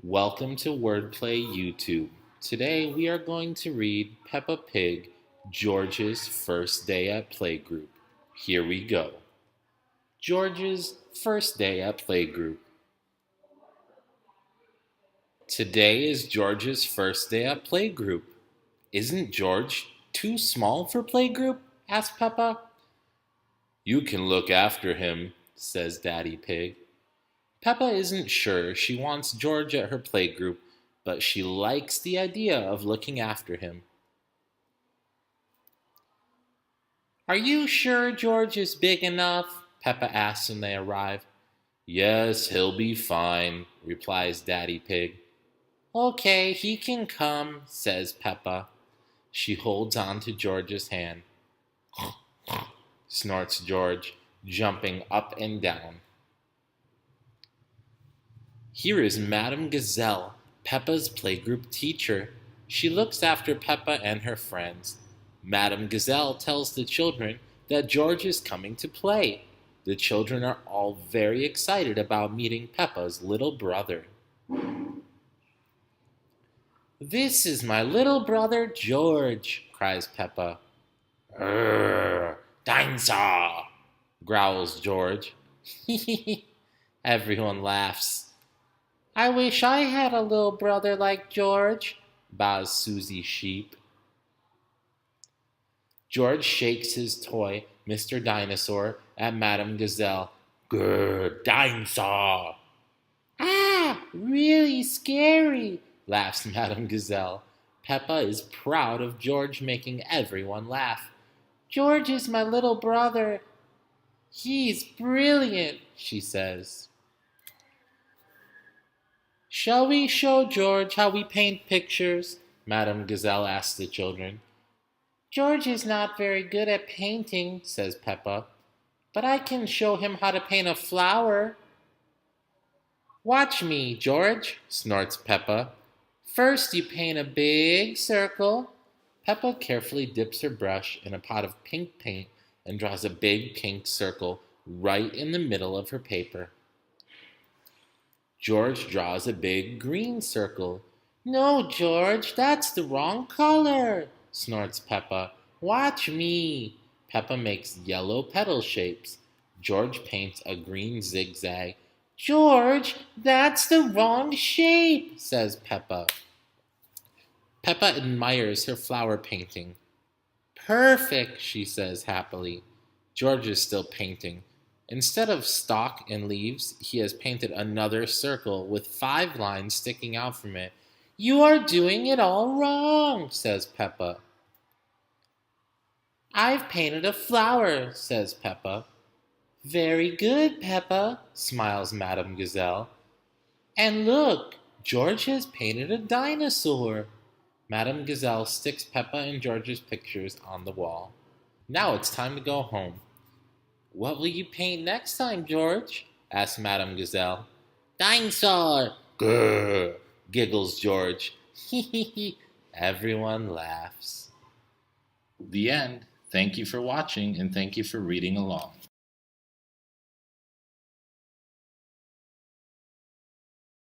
Welcome to Wordplay YouTube. Today we are going to read Peppa Pig, George's First Day at Playgroup. Here we go. George's First Day at Playgroup. Today is George's first day at Playgroup. Isn't George too small for Playgroup? Asked Peppa. You can look after him, says Daddy Pig. Peppa isn't sure she wants George at her playgroup, but she likes the idea of looking after him. Are you sure George is big enough? Peppa asks when they arrive. Yes, he'll be fine, replies Daddy Pig. Okay, he can come, says Peppa. She holds on to George's hand. Snorts George, jumping up and down. Here is Madame Gazelle, Peppa's playgroup teacher. She looks after Peppa and her friends. Madame Gazelle tells the children that George is coming to play. The children are all very excited about meeting Peppa's little brother. This is my little brother George, cries Peppa. Dinosaur, growls George. Everyone laughs. I wish I had a little brother like George, bows Susie Sheep. George shakes his toy, Mr. Dinosaur, at Madame Gazelle. Grr, dinosaur! Ah, really scary, laughs Madame Gazelle. Peppa is proud of George making everyone laugh. George is my little brother. He's brilliant, she says. Shall we show George how we paint pictures? Madame Gazelle asks the children. George is not very good at painting, says Peppa, but I can show him how to paint a flower. Watch me, George, snorts Peppa. First you paint a big circle. Peppa carefully dips her brush in a pot of pink paint and draws a big pink circle right in the middle of her paper. George draws a big green circle. No, George, that's the wrong color, snorts Peppa. Watch me. Peppa makes yellow petal shapes. George paints a green zigzag. George, that's the wrong shape, says Peppa. Peppa admires her flower painting. Perfect, she says happily. George is still painting. Instead of stalk and leaves, he has painted another circle with 5 lines sticking out from it. You are doing it all wrong, says Peppa. I've painted a flower, says Peppa. Very good, Peppa, smiles Madame Gazelle. And look, George has painted a dinosaur. Madame Gazelle sticks Peppa and George's pictures on the wall. Now it's time to go home. What will you paint next time, George? asks Madame Gazelle. Dinosaur! Grrr, giggles George. Everyone laughs. The end. Thank you for watching and thank you for reading along.